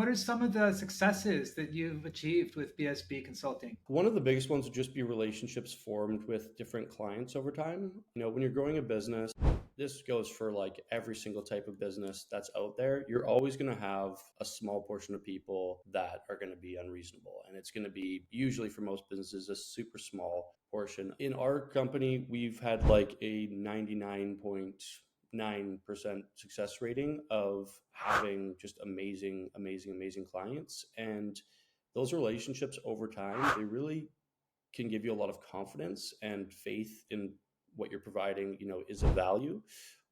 what are some of the successes that you've achieved with BSB Consulting? One of the biggest ones would just be relationships formed with different clients over time. When you're growing a business, this goes for like every single type of business that's out there. You're always going to have a small portion of people that are going to be unreasonable. And it's going to be usually for most businesses, a super small portion. In our company, we've had like a 99.9% success rating of having just amazing clients. And those relationships over time, they really can give you a lot of confidence and faith in what you're providing, is of value.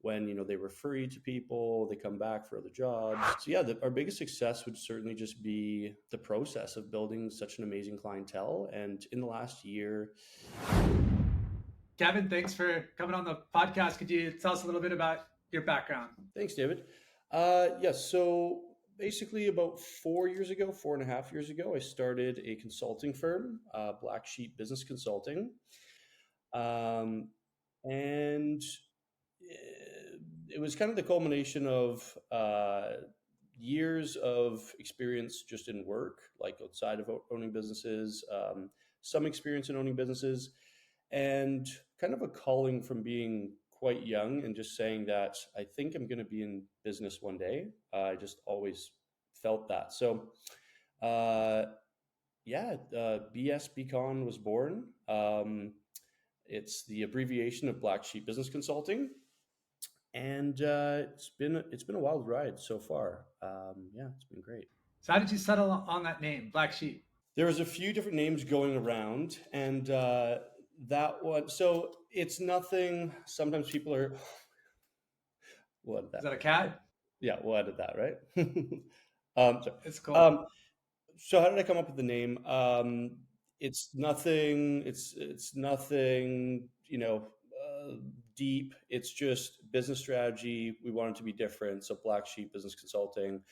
When, they refer you to people, they come back for other jobs. So yeah, our biggest success would certainly just be the process of building such an amazing clientele. And in the last year, Kevin, thanks for coming on the podcast. Could you tell us a little bit about your background? Thanks, David. Yes. So basically, about 4 years ago, 4.5 years ago, I started a consulting firm, Black Sheep Business Consulting. And it was kind of the culmination of years of experience just in work, like outside of owning businesses, some experience in owning businesses, and kind of a calling from being quite young and just saying that I think I'm going to be in business one day. I just always felt that. So, BS Beacon was born. It's the abbreviation of Black Sheep Business Consulting, and it's been a wild ride so far. It's been great. So, how did you settle on that name, Black Sheep? There was a few different names going around, and that one. So it's nothing. Sometimes people are. We'll edit that. Is that a cat? Yeah, we'll edit that, right? It's cool. So how did I come up with the name? It's nothing. It's nothing. Deep. It's just business strategy. We wanted to be different. So Black Sheep Business Consulting.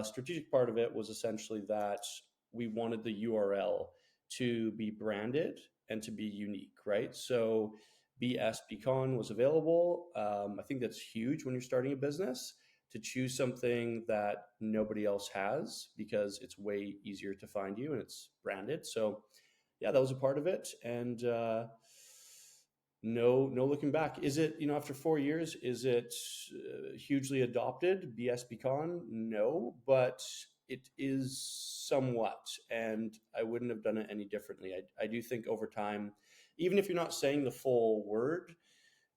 Strategic part of it was essentially that we wanted the URL to be branded and to be unique, right? So BS Beacon was available. I think that's huge when you're starting a business, to choose something that nobody else has, because it's way easier to find you and it's branded. So yeah, that was a part of it. And no looking back. Is it, after 4 years, is it hugely adopted, BS Beacon? No, but it is somewhat, and I wouldn't have done it any differently. I do think over time, even if you're not saying the full word,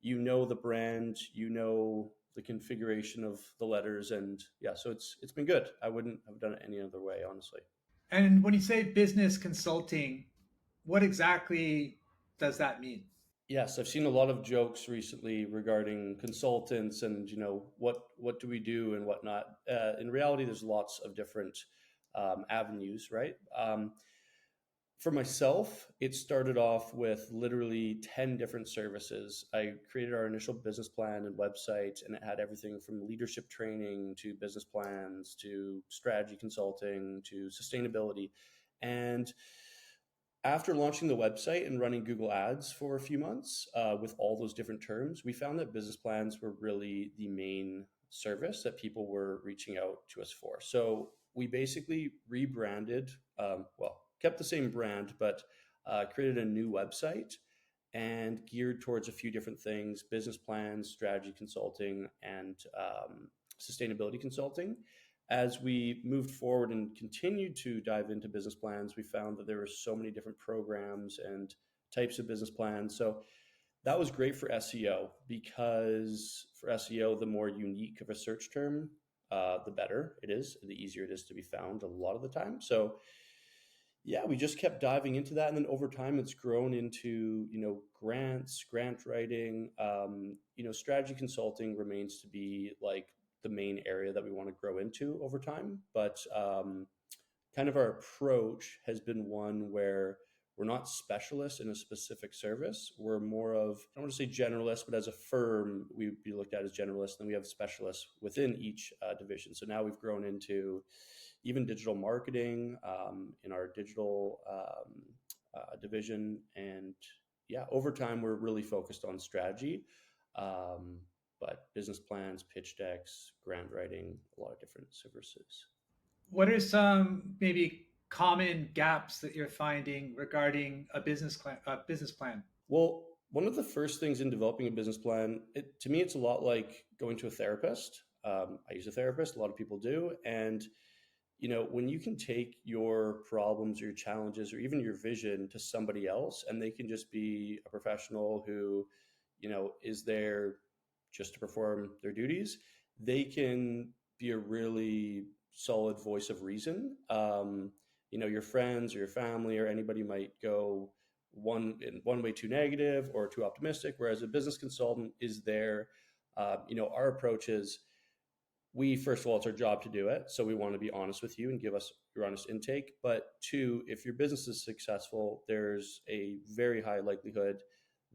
the brand, the configuration of the letters, and yeah, so it's been good. I wouldn't have done it any other way, honestly. And when you say business consulting, what exactly does that mean? Yes, I've seen a lot of jokes recently regarding consultants and what do we do and whatnot. In reality, there's lots of different avenues, right? For myself, it started off with literally 10 different services. I created our initial business plan and website, and it had everything from leadership training to business plans to strategy consulting to sustainability. And after launching the website and running Google Ads for a few months with all those different terms, we found that business plans were really the main service that people were reaching out to us for. So we basically rebranded, kept the same brand, but created a new website and geared towards a few different things: business plans, strategy consulting, and sustainability consulting. As we moved forward and continued to dive into business plans, we found that there were so many different programs and types of business plans. So that was great for SEO, because for SEO, the more unique of a search term, the better it is, the easier it is to be found a lot of the time. So yeah, we just kept diving into that. And then over time, it's grown into, grants, grant writing, strategy consulting remains to be like the main area that we want to grow into over time. But kind of our approach has been one where we're not specialists in a specific service. We're more of, I don't want to say generalists, but as a firm, we'd be looked at as generalists. And we have specialists within each division. So now we've grown into even digital marketing in our digital division. And yeah, over time, we're really focused on strategy, but business plans, pitch decks, grant writing, a lot of different services. What are some maybe common gaps that you're finding regarding a business plan? Well, one of the first things in developing a business plan, to me, it's a lot like going to a therapist. I use a therapist, a lot of people do. And, when you can take your problems or your challenges or even your vision to somebody else, and they can just be a professional who, is there just to perform their duties, they can be a really solid voice of reason. Your friends or your family or anybody might go one way too negative or too optimistic, whereas a business consultant is there. Our approach is, we first of all, it's our job to do it, so we want to be honest with you and give us your honest intake. But two, if your business is successful, there's a very high likelihood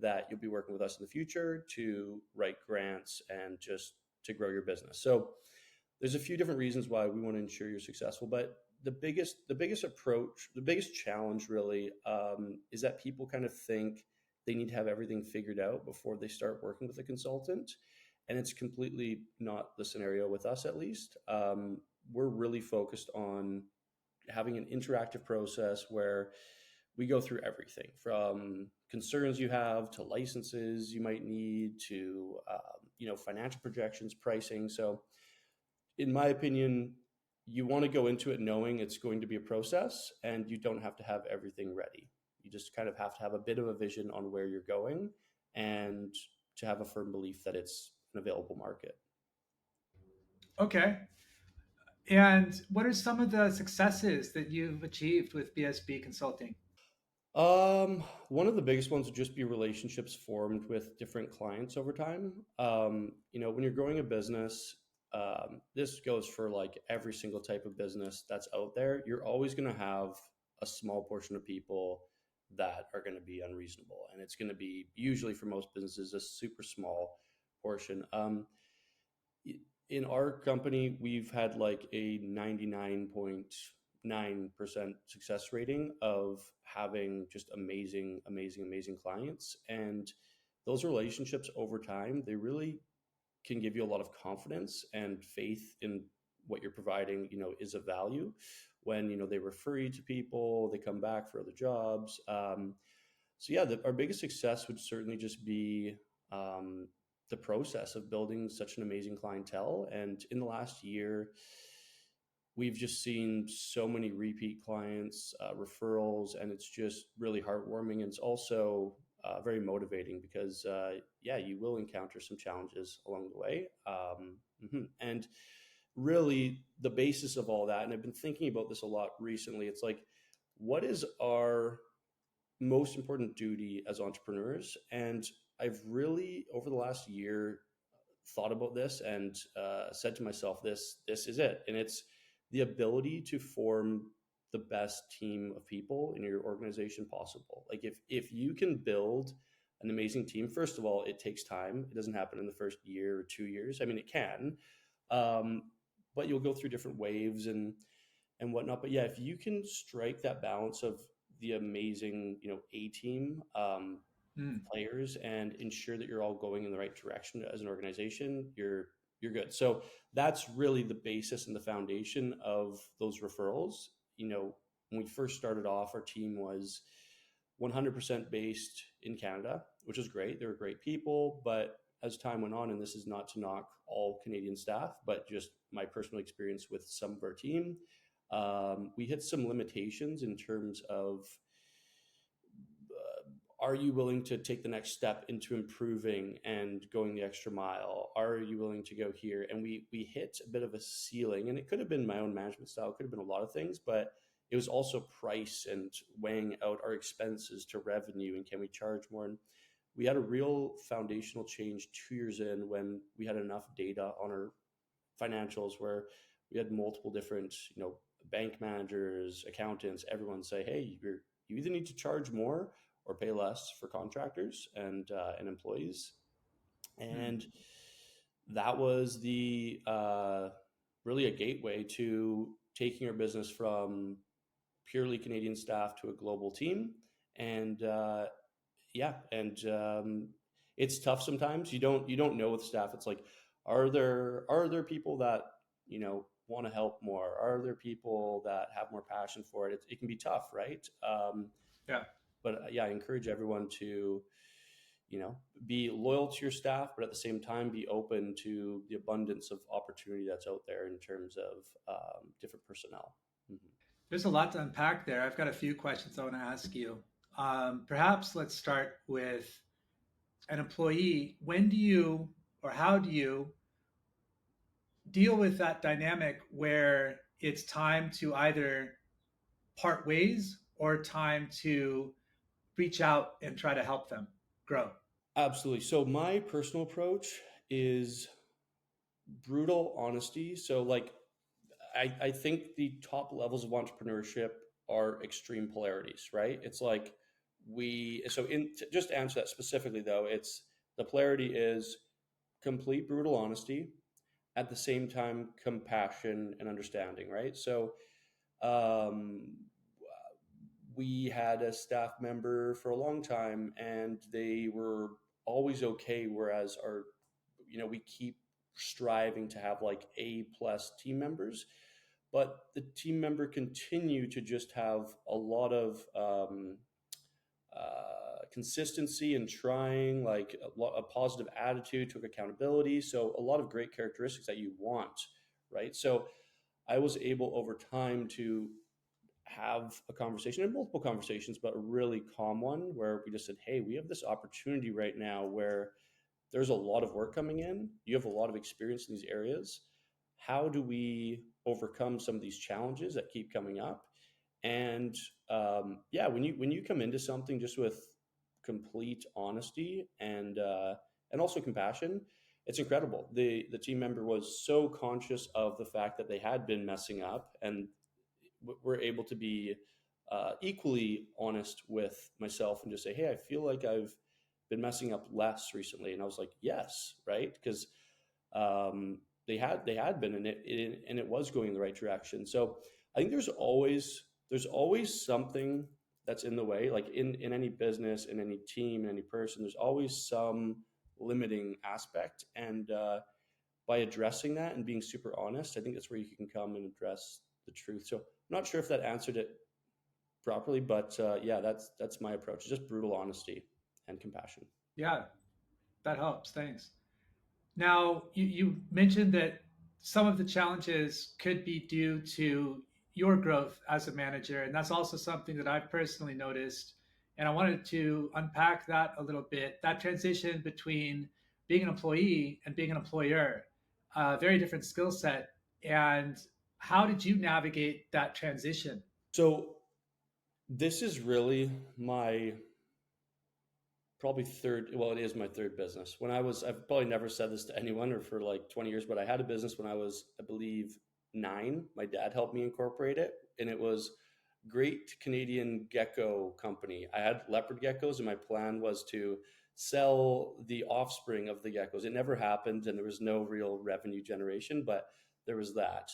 that you'll be working with us in the future to write grants and just to grow your business. So there's a few different reasons why we want to ensure you're successful, but the biggest challenge really, is that people kind of think they need to have everything figured out before they start working with a consultant, and it's completely not the scenario with us. At least, we're really focused on having an interactive process where we go through everything from concerns you have to licenses you might need to financial projections, pricing. So in my opinion, you want to go into it knowing it's going to be a process and you don't have to have everything ready. You just kind of have to have a bit of a vision on where you're going and to have a firm belief that it's an available market. Okay. And what are some of the successes that you've achieved with BSB Consulting? One of the biggest ones would just be relationships formed with different clients over time. When you're growing a business, this goes for like every single type of business that's out there. You're always going to have a small portion of people that are going to be unreasonable, and it's going to be usually for most businesses a super small portion. In our company, we've had like a 99.9% success rating of having just amazing, amazing, amazing clients. And those relationships over time, they really can give you a lot of confidence and faith in what you're providing, is of value. When, they refer you to people, they come back for other jobs. So yeah, our biggest success would certainly just be um, the process of building such an amazing clientele. And in the last year, we've just seen so many repeat clients, referrals, and it's just really heartwarming. And it's also very motivating because, yeah, you will encounter some challenges along the way. And really, the basis of all that, and I've been thinking about this a lot recently, it's like, what is our most important duty as entrepreneurs? And I've really, over the last year, thought about this and said to myself, this is it, and it's the ability to form the best team of people in your organization possible. Like if you can build an amazing team, first of all, it takes time. It doesn't happen in the first year or 2 years. I mean, it can, um, but you'll go through different waves and whatnot. But yeah, if you can strike that balance of the amazing, A team, Mm. players and ensure that you're all going in the right direction as an organization, you're good. So that's really the basis and the foundation of those referrals. When we first started off, our team was 100% based in Canada, which was great. They were great people, but as time went on, and this is not to knock all Canadian staff, but just my personal experience with some of our team, we hit some limitations in terms of, are you willing to take the next step into improving and going the extra mile? Are you willing to go here? And we hit a bit of a ceiling, and it could have been my own management style, it could have been a lot of things, but it was also price and weighing out our expenses to revenue and can we charge more. And we had a real foundational change 2 years in when we had enough data on our financials where we had multiple different, bank managers, accountants, everyone say, hey, you either need to charge more or pay less for contractors and employees. Mm. And that was the really a gateway to taking our business from purely Canadian staff to a global team. And yeah, and it's tough sometimes. You don't know with staff. It's like, are there people that want to help more? Are there people that have more passion for it? It can be tough, right? Yeah. But yeah, I encourage everyone to, you know, be loyal to your staff, but at the same time, be open to the abundance of opportunity that's out there in terms of different personnel. Mhm. There's a lot to unpack there. I've got a few questions I want to ask you. Perhaps let's start with an employee. When do you, or how do you deal with that dynamic where it's time to either part ways or time to reach out and try to help them grow? Absolutely. So my personal approach is brutal honesty. So like I think the top levels of entrepreneurship are extreme polarities, right? It's like just to answer that specifically though, it's the polarity is complete brutal honesty, at the same time compassion and understanding, right? So um, we had a staff member for a long time and they were always okay, whereas our, you know, we keep striving to have like A plus team members, but the team member continued to just have a lot of consistency and trying, like a positive attitude, took accountability. So a lot of great characteristics that you want, right? So I was able over time to have a conversation and multiple conversations, but a really calm one where we just said, hey, we have this opportunity right now where there's a lot of work coming in. You have a lot of experience in these areas. How do we overcome some of these challenges that keep coming up? And yeah, when you come into something just with complete honesty and also compassion, it's incredible. The team member was so conscious of the fact that they had been messing up, and we're able to be equally honest with myself and just say, hey, I feel like I've been messing up less recently. And I was like, yes, right, because they had been, and it was going in the right direction. So I think there's always something that's in the way, like in any business, in any team, in any person. There's always some limiting aspect, and by addressing that and being super honest, I think that's where you can come and address the truth. So I'm not sure if that answered it properly, but yeah, that's my approach. Just brutal honesty and compassion. Yeah, that helps. Thanks. Now, you mentioned that some of the challenges could be due to your growth as a manager, and that's also something that I've personally noticed. And I wanted to unpack that a little bit. That transition between being an employee and being an employer, a very different skill set. And how did you navigate that transition? So this is really my probably third, well, it is my third business. I've probably never said this to anyone or for like 20 years, but I had a business when I was, I believe, 9. My dad helped me incorporate it, and it was Great Canadian Gecko Company. I had leopard geckos, and my plan was to sell the offspring of the geckos. It never happened, and there was no real revenue generation, but there was that,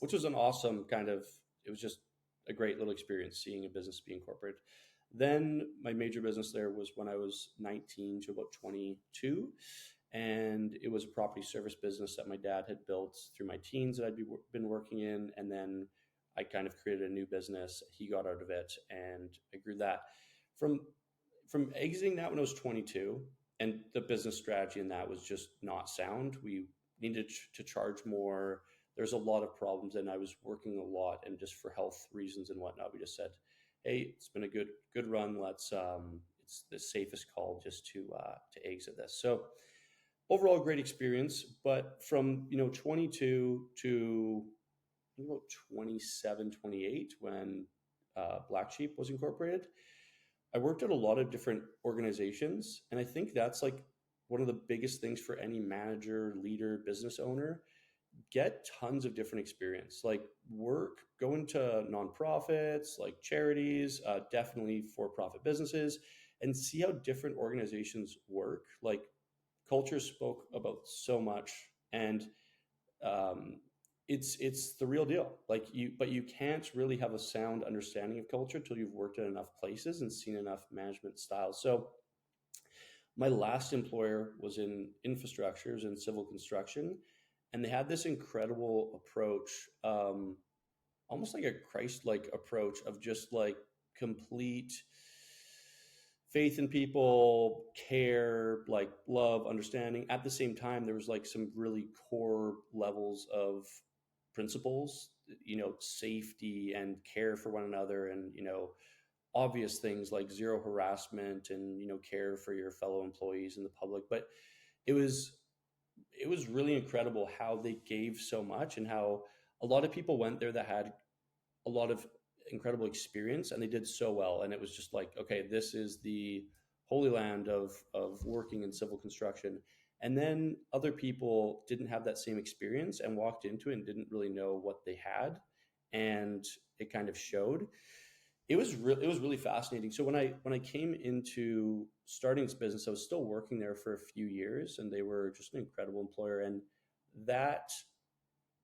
which was an awesome kind of, it was just a great little experience seeing a business be incorporated. Then my major business there was when I was 19 to about 22. And it was a property service business that my dad had built through my teens that been working in. And then I kind of created a new business. He got out of it, and I grew that. From from exiting that when I was 22, and the business strategy in that was just not sound. We needed to charge more. There's a lot of problems, and I was working a lot, and just for health reasons and whatnot, we just said, "Hey, it's been a good run. Let's it's the safest call just to exit this." So overall, great experience. But from 22 to I think about 27, 28, when Black Sheep was incorporated, I worked at a lot of different organizations, and I think that's like one of the biggest things for any manager, leader, business owner. Get tons of different experience, like go into nonprofits, like charities, definitely for-profit businesses, and see how different organizations work. Like culture spoke about so much, and um, it's the real deal. But you can't really have a sound understanding of culture till you've worked in enough places and seen enough management styles. So my last employer was in infrastructures and civil construction, and they had this incredible approach, almost like a Christ-like approach of just like complete faith in people, care, like love, understanding. At the same time, there was like some really core levels of principles, safety and care for one another, and obvious things like zero harassment and care for your fellow employees and the public. But it was it was really incredible how they gave so much, and how a lot of people went there that had a lot of incredible experience, and they did so well. And it was just like, okay, this is the holy land of working in civil construction. And then other people didn't have that same experience and walked into it and didn't really know what they had, and it kind of showed. It was really fascinating. So when I came into starting this business, I was still working there for a few years, and they were just an incredible employer. And that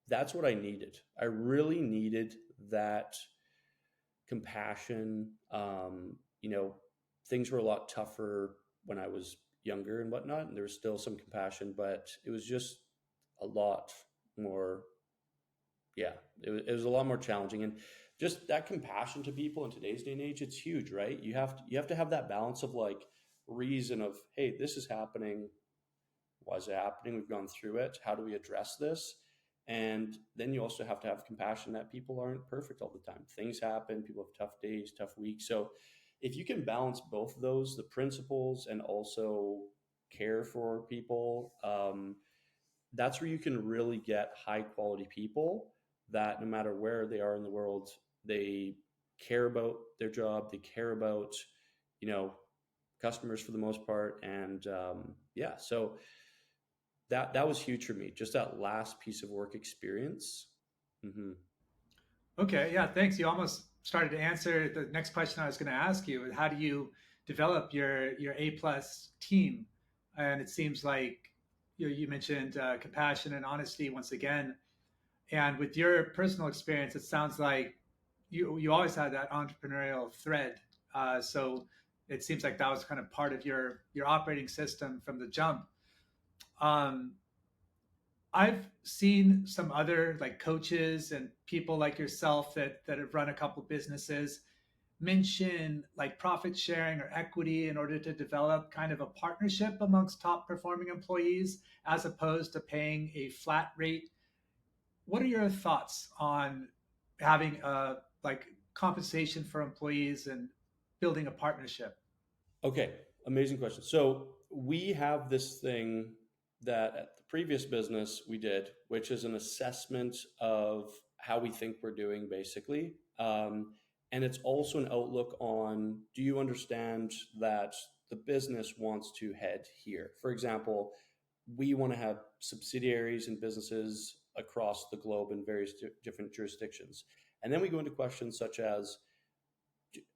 that's what I needed. I really needed that compassion. Things were a lot tougher when I was younger and whatnot, and there was still some compassion, but it was just a lot more. Yeah, it was a lot more challenging, and just that compassion to people in today's day and age, it's huge, right? You have to have that balance of like reason of, hey, this is happening. Why is it happening? We've gone through it. How do we address this? And then you also have to have compassion that people aren't perfect all the time. Things happen. People have tough days, tough weeks. So if you can balance both of those, the principles and also care for people, that's where you can really get high quality people that no matter where they are in the world, they care about their job, they care about, you know, customers for the most part. And yeah, so that was huge for me. Just that last piece of work experience. Hmm. Okay, yeah, thanks. You almost started to answer the next question I was going to ask you. How do you develop your A plus team? And it seems like you mentioned compassion and honesty once again. And with your personal experience, it sounds like you always had that entrepreneurial thread. So it seems like that was kind of part of your operating system from the jump. Um, I've seen some other like coaches and people like yourself that have run a couple businesses mention like profit sharing or equity in order to develop kind of a partnership amongst top performing employees as opposed to paying a flat rate. What are your thoughts on having a like compensation for employees and building a partnership? Okay, amazing question. So we have this thing that at the previous business we did, which is an assessment of how we think we're doing, basically. And it's also an outlook on, do you understand that the business wants to head here? For example, we want to have subsidiaries and businesses across the globe in various different jurisdictions. And then we go into questions such as,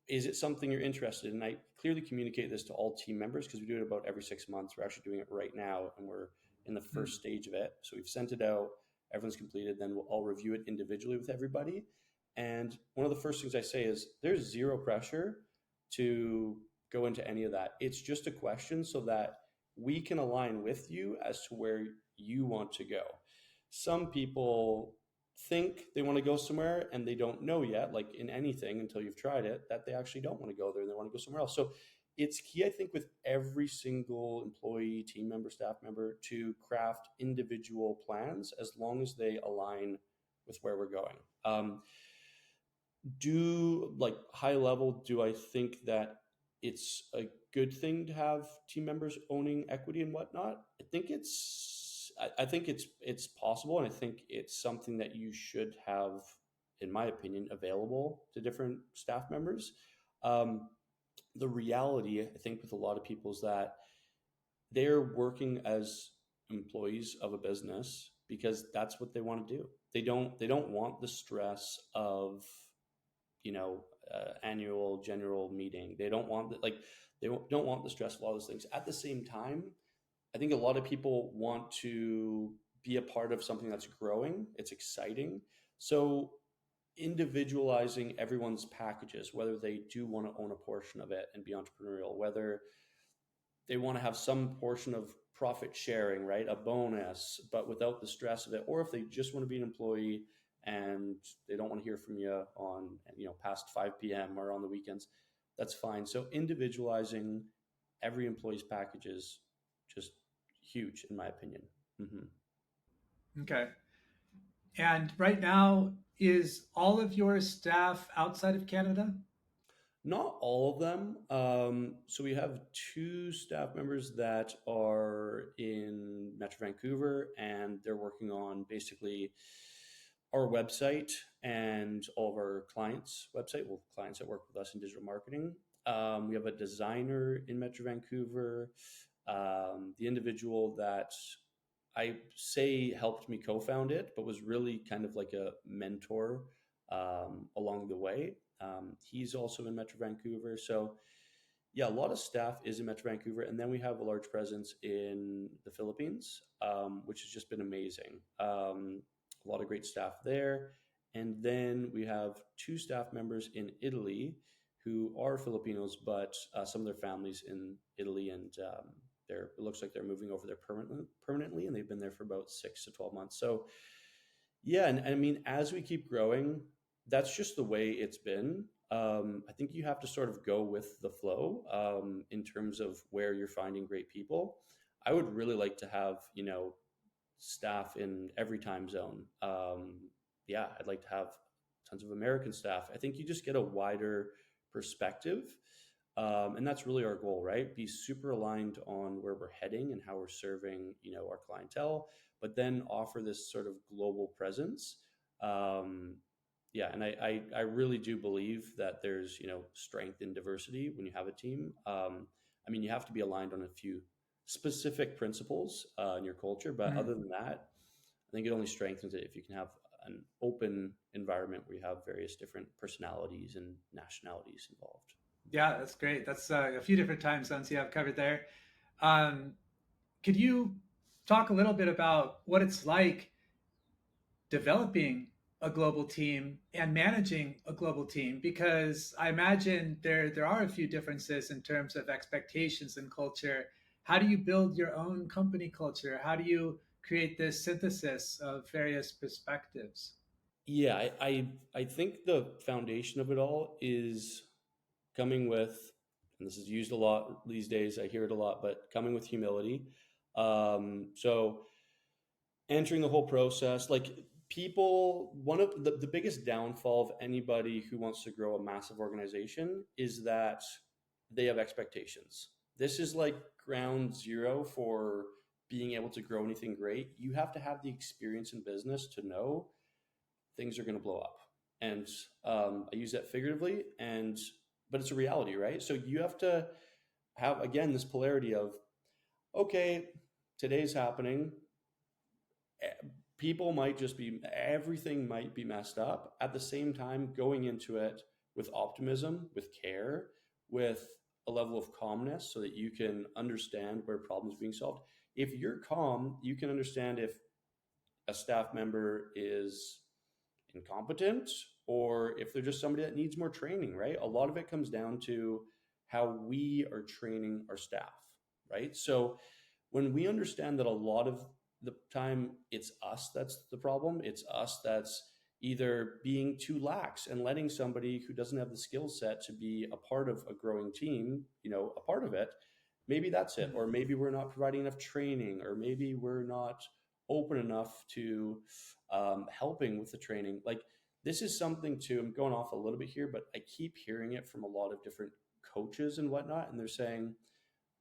is it something you're interested in? I clearly communicate this to all team members because we do it about every 6 months. We're actually doing it right now, and we're in the Hmm. first stage of it. So we've sent it out, everyone's completed, then I'll review it individually with everybody. And one of the first things I say is there's zero pressure to go into any of that. It's just a question so that we can align with you as to where you want to go. Some people think they want to go somewhere and they don't know yet, like in anything until you've tried it, that they actually don't want to go there and they want to go somewhere else. So it's key, I think, with every single employee, team member, staff member to craft individual plans as long as they align with where we're going. Do like high level, do I think that it's a good thing to have team members owning equity and whatnot? I think it's possible, and I think it's something that you should have, in my opinion, available to different staff members. Um, the reality, I think, with a lot of people is that they're working as employees of a business because that's what they want to do. They don't want the stress of annual general meeting. They don't want like they don't want the stress of all those things. At the same time, I think a lot of people want to be a part of something that's growing. It's exciting. So individualizing everyone's packages, whether they do want to own a portion of it and be entrepreneurial, whether they want to have some portion of profit sharing, right? A bonus, but without the stress of it. Or if they just want to be an employee and they don't want to hear from you on, past 5 p.m. or on the weekends, that's fine. So individualizing every employee's package is just huge, in my opinion. Hmm. Okay. And right now, is all of your staff outside of Canada? Not all of them. So we have two staff members that are in Metro Vancouver, and they're working on basically our website and all of our clients' website. Well, clients that work with us in digital marketing. We have a designer in Metro Vancouver. The individual that I say helped me co-found it, but was really kind of like a mentor along the way. He's also in Metro Vancouver. So, yeah, a lot of staff is in Metro Vancouver. And then we have a large presence in the Philippines, which has just been amazing. A lot of great staff there. And then we have two staff members in Italy who are Filipinos, but some of their families in Italy, and it looks like they're moving over there permanently, and they've been there for about 6 to 12 months. So yeah, and I mean, as we keep growing, that's just the way it's been. I think you have to sort of go with the flow in terms of where you're finding great people. I would really like to have, staff in every time zone. Yeah, I'd like to have tons of American staff. I think you just get a wider perspective. And that's really our goal, right? Be super aligned on where we're heading and how we're serving, our clientele, but then offer this sort of global presence. Um, yeah, and I really do believe that there's, strength in diversity when you have a team. I mean, you have to be aligned on a few specific principles in your culture, but Mm. other than that, I think it only strengthens it if you can have an open environment where you have various different personalities and nationalities involved. Yeah, that's great. That's a few different time zones you have covered there. Um, could you talk a little bit about what it's like developing a global team and managing a global team? Because I imagine there are a few differences in terms of expectations and culture. How do you build your own company culture? How do you create this synthesis of various perspectives? Yeah, I think the foundation of it all is coming with, and this is used a lot these days. I hear it a lot, but coming with humility. So entering the whole process, like people, one of the biggest downfall of anybody who wants to grow a massive organization is that they have expectations. This is like ground zero for being able to grow anything great. You have to have the experience in business to know things are going to blow up. And I use that figuratively, but it's a reality, right? So you have to have, again, this polarity of, okay, today's happening. People might just be, everything might be messed up. At the same time, going into it with optimism, with care, with a level of calmness so that you can understand where problems are being solved. If you're calm, you can understand if a staff member is incompetent or if they're just somebody that needs more training, right? A lot of it comes down to how we are training our staff, right? So when we understand that a lot of the time it's us that's the problem, it's us that's either being too lax and letting somebody who doesn't have the skill set to be a part of a growing team, a part of it, maybe that's it. Or maybe we're not providing enough training, or maybe we're not open enough to helping with the training. Like this is something too, I'm going off a little bit here, but I keep hearing it from a lot of different coaches and whatnot. And they're saying,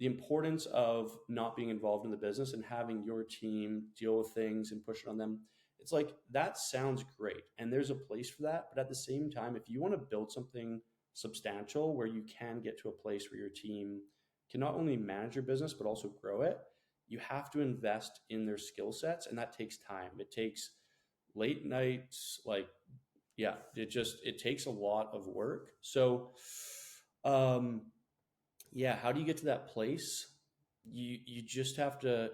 the importance of not being involved in the business and having your team deal with things and push it on them. It's like that sounds great. And there's a place for that. But at the same time, if you want to build something substantial where you can get to a place where your team can not only manage your business, but also grow it, you have to invest in their skill sets. And that takes time. It takes late nights, like, yeah, it takes a lot of work. So, um, yeah, how do you get to that place? You just have to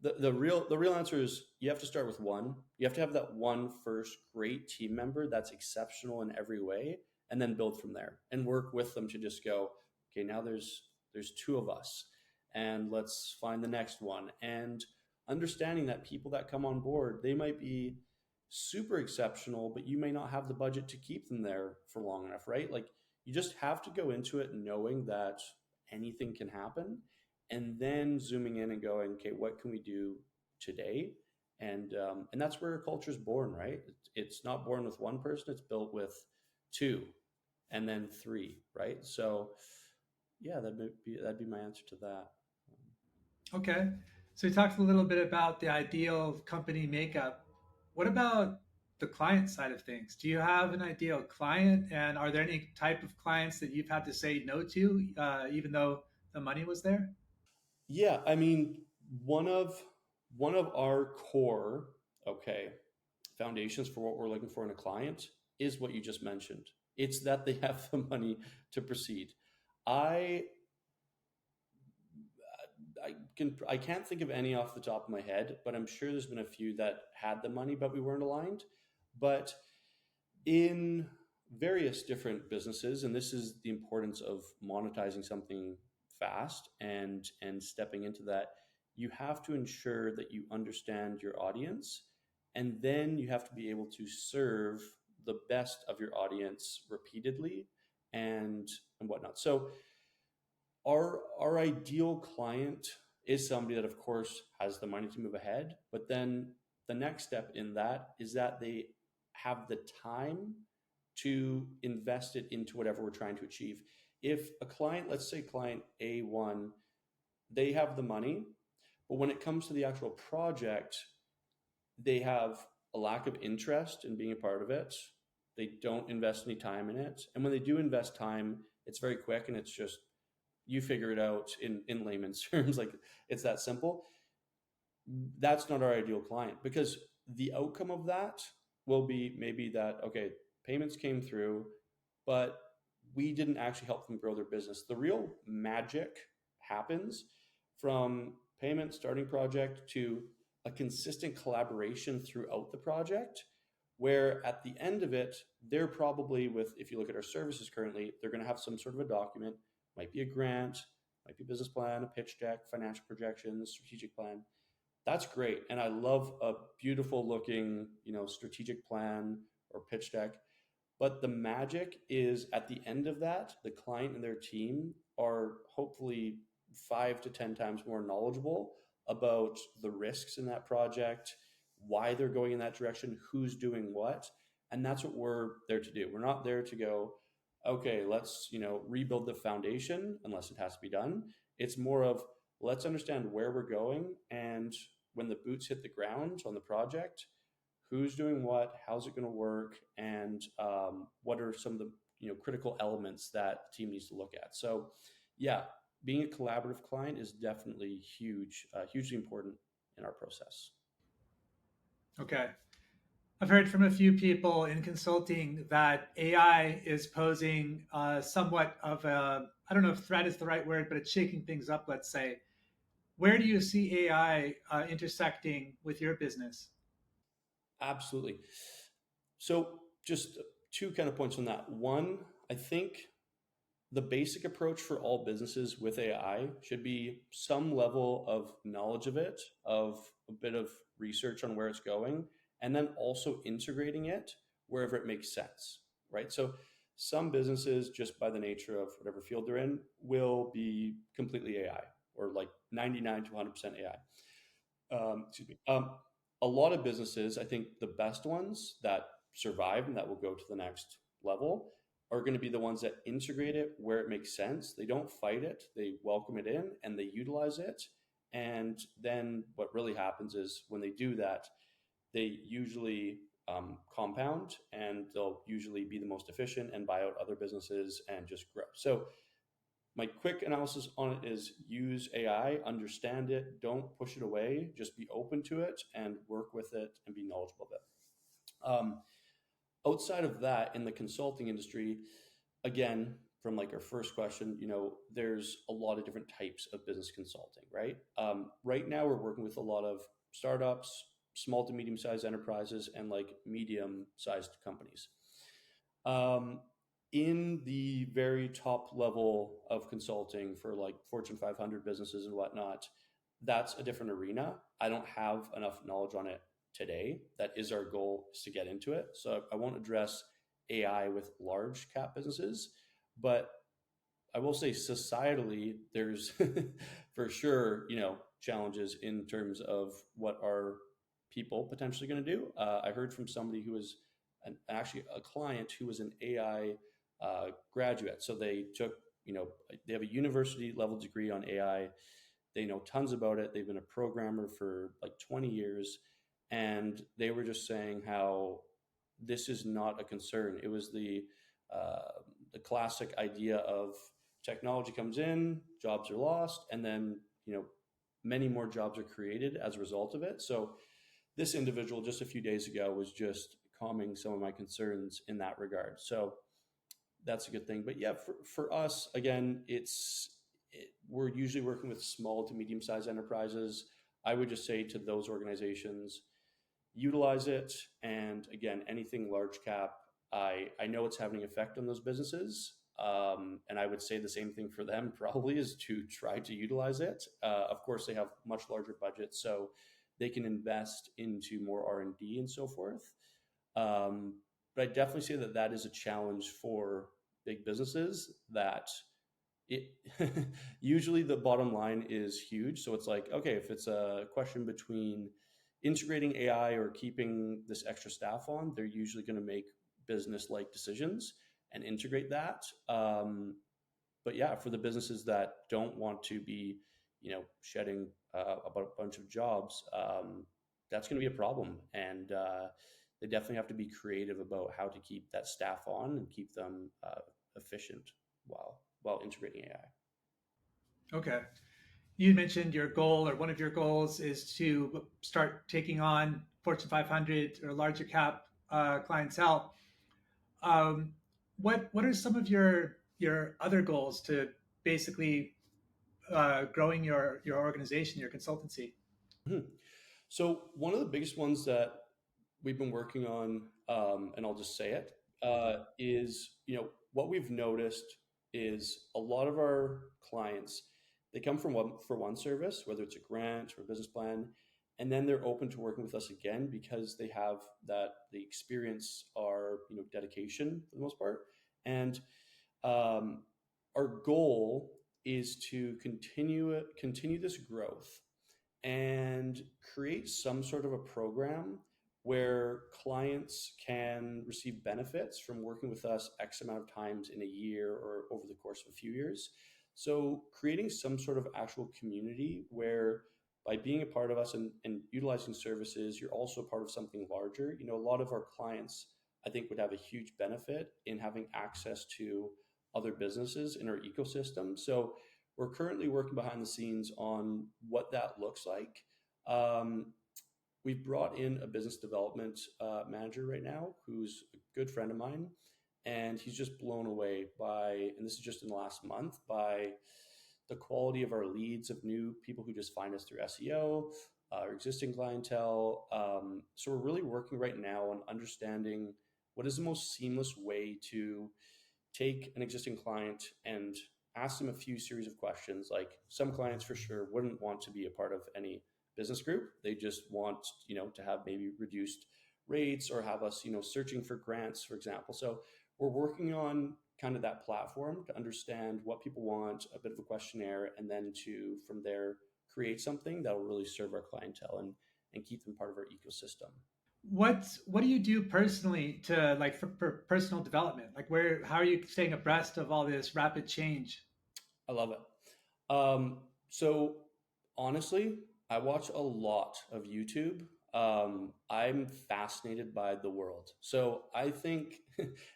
the real answer is you have to start with one. You have to have that one first great team member that's exceptional in every way, and then build from there and work with them to just go, okay, now there's two of us. and let's find the next one. And understanding that people that come on board, they might be super exceptional, but you may not have the budget to keep them there for long enough, right? Like you just have to go into it knowing that anything can happen, and then zooming in and going, okay, what can we do today? And that's where a culture is born, right? It's not born with one person; it's built with two, and then three, right? So, yeah, that'd be my answer to that. Okay. So we talked a little bit about the ideal company makeup. What about the client side of things? Do you have an ideal client, and are there any type of clients that you've had to say no to, even though the money was there? Yeah, I mean, one of one of our core, okay, foundations for what we're looking for in a client is what you just mentioned. It's that they have the money to proceed. I I can't think of any off the top of my head, but I'm sure there's been a few that had the money but we weren't aligned. But in various different businesses, and this is the importance of monetizing something fast and stepping into that, you have to ensure that you understand your audience, and then you have to be able to serve the best of your audience repeatedly and whatnot. So our ideal client is somebody that of course has the money to move ahead, but then the next step in that is that they have the time to invest it into whatever we're trying to achieve. If a client, let's say client A1, they have the money, but when it comes to the actual project, they have a lack of interest in being a part of it. They don't invest any time in it. And when they do invest time, it's very quick and it's just you figure it out in layman's terms. Like it's that simple. That's not our ideal client, because the outcome of that will be maybe that, okay, payments came through, but we didn't actually help them grow their business. The real magic happens from payment starting project to a consistent collaboration throughout the project, where at the end of it, they're probably with, if you look at our services currently, they're going to have some sort of a document, might be a grant, might be a business plan, a pitch deck, financial projections, strategic plan. That's great. And I love a beautiful looking, strategic plan or pitch deck. But the magic is at the end of that, the client and their team are hopefully 5 to 10 times more knowledgeable about the risks in that project, why they're going in that direction, who's doing what. And that's what we're there to do. We're not there to go, okay, let's, rebuild the foundation unless it has to be done. It's more of let's understand where we're going, and when the boots hit the ground on the project, who's doing what, how's it going to work, and what are some of the critical elements that the team needs to look at. So, yeah, being a collaborative client is definitely huge, hugely important in our process. Okay. I've heard from a few people in consulting that AI is posing somewhat of a, I don't know if threat is the right word, but it's shaking things up, let's say. Where do you see AI intersecting with your business? Absolutely. So, just two kind of points on that. One, I think the basic approach for all businesses with AI should be some level of knowledge of it, of a bit of research on where it's going, and then also integrating it wherever it makes sense, right? So some businesses, just by the nature of whatever field they're in, will be completely AI, or like 99 to 100% AI. Excuse me. A lot of businesses, I think the best ones that survive and that will go to the next level are going to be the ones that integrate it where it makes sense. They don't fight it, they welcome it in and they utilize it. And then what really happens is when they do that, they usually compound, and they'll usually be the most efficient and buy out other businesses and just grow. So my quick analysis on it is use AI, understand it, don't push it away, just be open to it and work with it and be knowledgeable of it. Outside of that, in the consulting industry, again, from like our first question, there's a lot of different types of business consulting, right? Right now, we're working with a lot of startups, small to medium sized enterprises, and like medium sized companies. Um, in the very top level of consulting for like Fortune 500 businesses and whatnot, that's a different arena. I don't have enough knowledge on it today. That is our goal, is to get into it. So I won't address AI with large cap businesses, but I will say societally, there's for sure, challenges in terms of what are people potentially going to do. I heard from somebody who was actually a client who was an AI graduate. So they took, they have a university level degree on AI. They know tons about it. They've been a programmer for like 20 years. And they were just saying how this is not a concern. It was the classic idea of technology comes in, jobs are lost, and then many more jobs are created as a result of it. So this individual just a few days ago was just calming some of my concerns in that regard. So that's a good thing. But yeah, for us, again, we're usually working with small to medium sized enterprises. I would just say to those organizations, utilize it. And again, anything large cap, I know it's having an effect on those businesses. And I would say the same thing for them probably is to try to utilize it. Of course, they have much larger budgets, so they can invest into more R&D and so forth. But I definitely say that that is a challenge for big businesses that it usually the bottom line is huge. So it's like, okay, if it's a question between integrating AI or keeping this extra staff on, they're usually going to make business like decisions and integrate that. But yeah, for the businesses that don't want to be, shedding a bunch of jobs, that's going to be a problem. And they definitely have to be creative about how to keep that staff on and keep them efficient while integrating AI. Okay. You mentioned your goal, or one of your goals is to start taking on Fortune 500 or larger cap clientele. Um, what are some of your other goals to basically growing your organization, your consultancy? Mhm. So one of the biggest ones that we've been working on, and I'll just say it, is what we've noticed is a lot of our clients, they come from one service, whether it's a grant or a business plan, and then they're open to working with us again because they have the experience, our dedication for the most part, and um, our goal is to continue this growth and create some sort of a program where clients can receive benefits from working with us X amount of times in a year or over the course of a few years. So, creating some sort of actual community where by being a part of us and utilizing services, you're also a part of something larger. A lot of our clients, I think, would have a huge benefit in having access to other businesses in our ecosystem. So, we're currently working behind the scenes on what that looks like. Um, we've brought in a business development manager right now who's a good friend of mine, and he's just blown away by, and this is just in the last month, by the quality of our leads of new people who just find us through SEO, our existing clientele. So we're really working right now on understanding what is the most seamless way to take an existing client and ask them a few series of questions. Like some clients for sure wouldn't want to be a part of any business group. They just want, to have maybe reduced rates or have us, searching for grants, for example. So we're working on kind of that platform to understand what people want, a bit of a questionnaire, and then to from there create something that will really serve our clientele and keep them part of our ecosystem. What do you do personally to like for personal development? Like how are you staying abreast of all this rapid change? I love it. So honestly, I watch a lot of YouTube. I'm fascinated by the world. So I think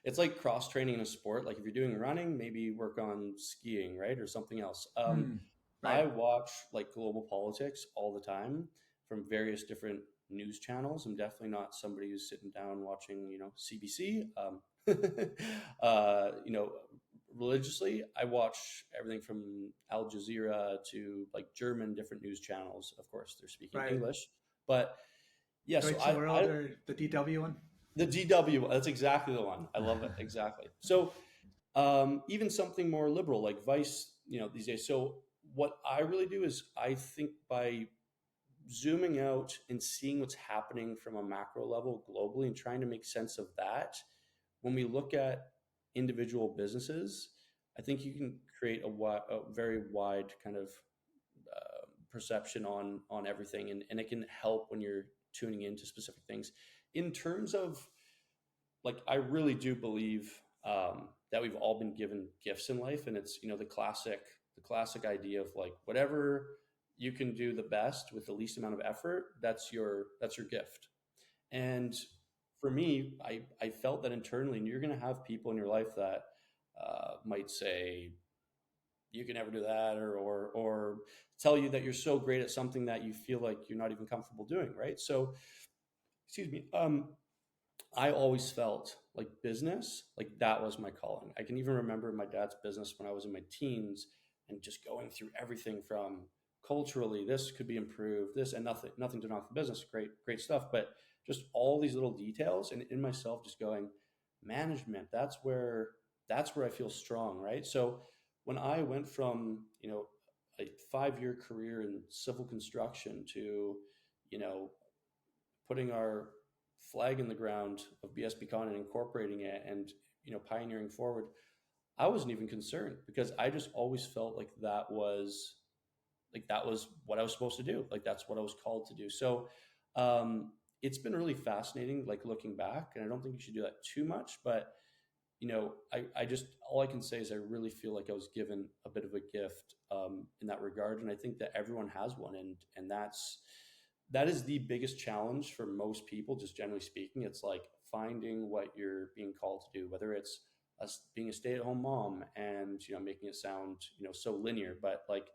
it's like cross training in a sport. Like if you're doing running, maybe work on skiing, right? Or something else. Hmm. Right. I watch like global politics all the time from various different news channels. I'm definitely not somebody who's sitting down watching, CBC. You know, religiously, I watch everything from Al Jazeera to like German different news channels. Of course, they're speaking Right. English, but yeah. So Deutsche World or the DW one? the DW, that's exactly the one. I love it exactly. So even something more liberal like Vice, these days. So what I really do is I think by zooming out and seeing what's happening from a macro level globally and trying to make sense of that, when we look at individual businesses, I think you can create a very wide kind of perception on everything, and it can help when you're tuning into specific things. In terms of, like, I really do believe that we've all been given gifts in life, and it's the classic idea of like whatever you can do the best with the least amount of effort, that's your gift. And for me, I felt that internally, and you're going to have people in your life that might say you can never do that, or tell you that you're so great at something that you feel like you're not even comfortable doing, right? So, excuse me. I always felt like business, like that was my calling. I can even remember my dad's business when I was in my teens and just going through everything from culturally, this could be improved, this, and nothing to knock the business, great, great stuff. But just all these little details, and in myself just going, management, that's where I feel strong, right? So when I went from, a 5-year career in civil construction to, you know, putting our flag in the ground of BSBCon and incorporating it and pioneering forward, I wasn't even concerned because I just always felt like that was what I was supposed to do. Like that's what I was called to do. So it's been really fascinating, like looking back, and I don't think you should do that too much, but I just, all I can say is I really feel like I was given a bit of a gift in that regard, and I think that everyone has one, and that is the biggest challenge for most people, just generally speaking. It's like finding what you're being called to do, whether it's being a stay-at-home mom and making it sound so linear, but like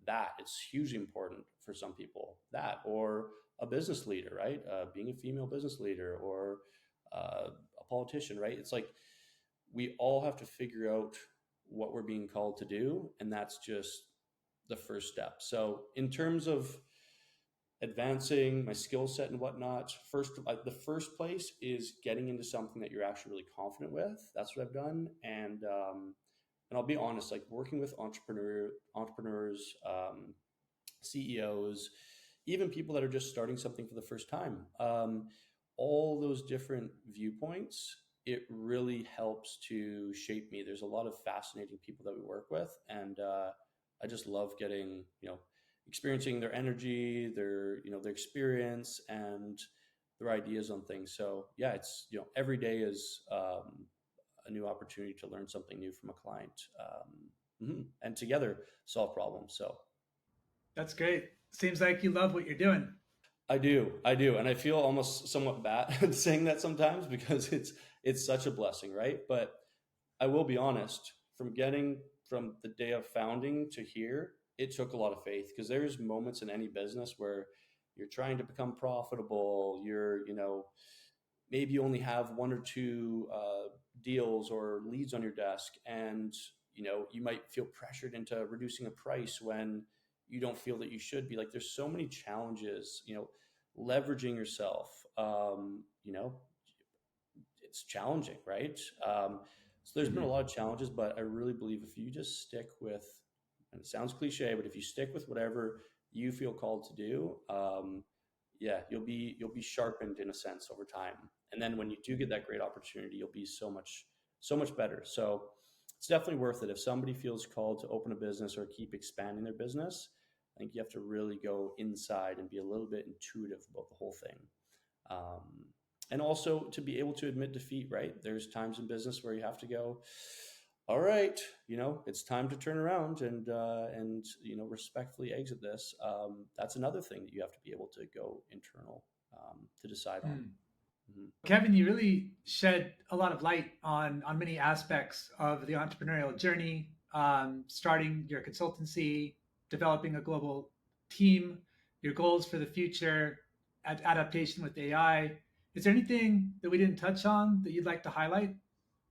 that it's hugely important for some people. That, or a business leader, right? Being a female business leader, or a politician, right? It's like we all have to figure out what we're being called to do, and that's just the first step. So in terms of advancing my skill set and whatnot, the first place is getting into something that you're actually really confident with. That's what I've done. And I'll be honest, like working with entrepreneurs, CEOs, even people that are just starting something for the first time. All those different viewpoints, it really helps to shape me. There's a lot of fascinating people that we work with, and I just love getting, experiencing their energy, their experience, and their ideas on things. So yeah, it's every day is a new opportunity to learn something new from a client, and together solve problems. So That's great. Seems like you love what you're doing. I do, and I feel almost somewhat bad saying that sometimes because it's such a blessing, right? But I will be honest, from the day of founding to here, it took a lot of faith because there's moments in any business where you're trying to become profitable. Maybe you only have one or two deals or leads on your desk, and you might feel pressured into reducing a price when you don't feel that you should be. Like there's so many challenges, leveraging yourself. It's challenging, right? So there's been a Mhm. lot of challenges, but I really believe if you just stick with, and it sounds cliche, but if you stick with whatever you feel called to do, yeah, you'll be sharpened in a sense over time. And then when you do get that great opportunity, you'll be so much better. So it's definitely worth it. If somebody feels called to open a business or keep expanding their business, I think you have to really go inside and be a little bit intuitive about the whole thing. And also to be able to admit defeat, right? There's times in business where you have to go, all right, it's time to turn around and respectfully exit this. That's another thing that you have to be able to go internal to decide on. Hmm. Mhm. Kevin, you really shed a lot of light on many aspects of the entrepreneurial journey, starting your consultancy, developing a global team, your goals for the future, adaptation with AI. Is there anything that we didn't touch on that you'd like to highlight?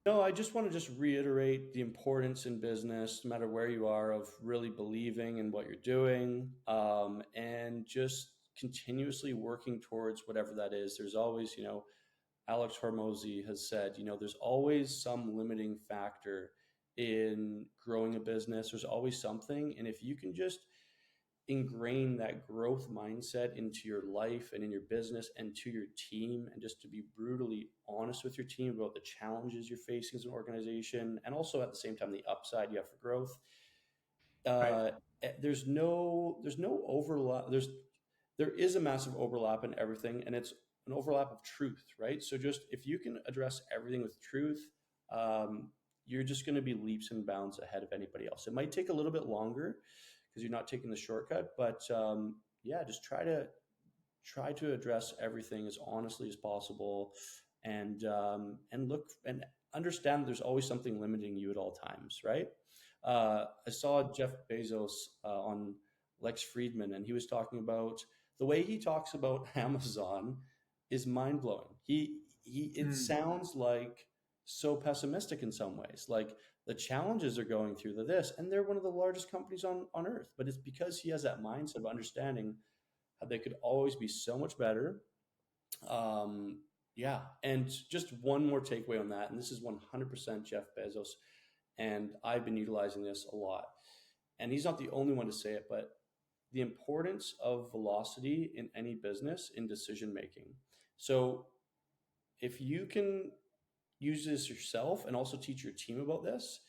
No, I just want to just reiterate the importance in business, no matter where you are, of really believing in what you're doing, and just continuously working towards whatever that is. There's always, Alex Hormozy has said, there's always some limiting factor in growing a business. There's always something. And if you can just ingrain that growth mindset into your life and in your business and to your team, and just to be brutally honest with your team about the challenges you're facing as an organization, and also at the same time the upside you have for growth. Right. uh, there's no overlap. There is a massive overlap in everything, and it's an overlap of truth, right? So just if you can address everything with truth, um, you're just going to be leaps and bounds ahead of anybody else. It might take a little bit longer because you're not taking the shortcut, but yeah, just try to address everything as honestly as possible, and look and understand there's always something limiting you at all times, right? I saw Jeff Bezos on Lex Friedman, and he was talking about the way he talks about Amazon is mind blowing. He it Mm, sounds like so pessimistic in some ways, like the challenges are going through this, and they're one of the largest companies on earth. But it's because he has that mindset of understanding how they could always be so much better. Um, yeah, and just one more takeaway on that, and this is 100% Jeff Bezos, and I've been utilizing this a lot. And he's not the only one to say it, but the importance of velocity in any business in decision making. So if you can use this yourself and also teach your team about this,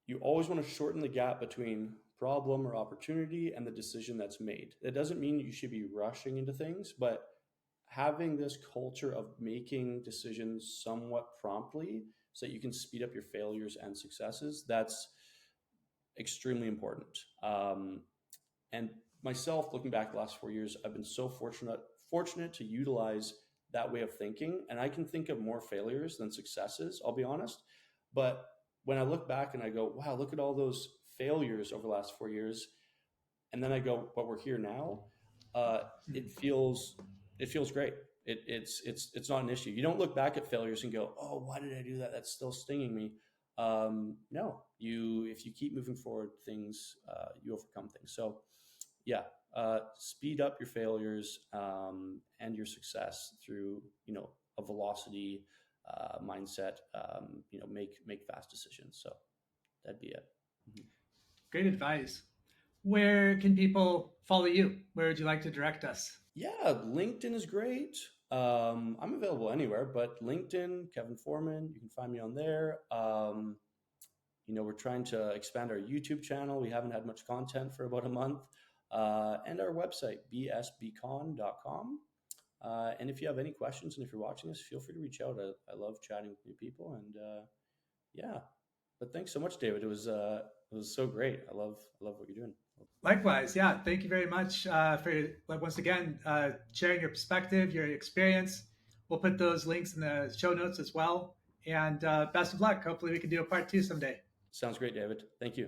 you always want to shorten the gap between problem or opportunity and the decision that's made. It doesn't mean you should be rushing into things, but having this culture of making decisions somewhat promptly so that you can speed up your failures and successes, that's extremely important. And myself, looking back the last 4 years, I've been so fortunate to utilize that way of thinking, and I can think of more failures than successes, I'll be honest. But when I look back and I go, wow, look at all those failures over the last 4 years, and then I go, but we're here now. Uh, it mm. feels it feels great. It's not an issue. You don't look back at failures and go, oh, why did I do that? That's still stinging me. No, you if you keep moving forward, things you overcome things. So yeah, speed up your failures and your success through a velocity mindset. Make fast decisions. So that'd be it. Mhm. Great advice. Where can people follow you? Where would you like to direct us? Yeah, LinkedIn is great. I'm available anywhere, but LinkedIn, Kevin Foreman, you can find me on there. We're trying to expand our YouTube channel. We haven't had much content for about a month. And our website, bsbcon.com. And if you have any questions and if you're watching this, feel free to reach out. I love chatting with new people. And yeah, but thanks so much, David. It was so great. I love what you're doing. Likewise, yeah. Thank you very much for like once again sharing your perspective, your experience. We'll put those links in the show notes as well. And best of luck. Hopefully, we can do a part two someday. Sounds great, David. Thank you.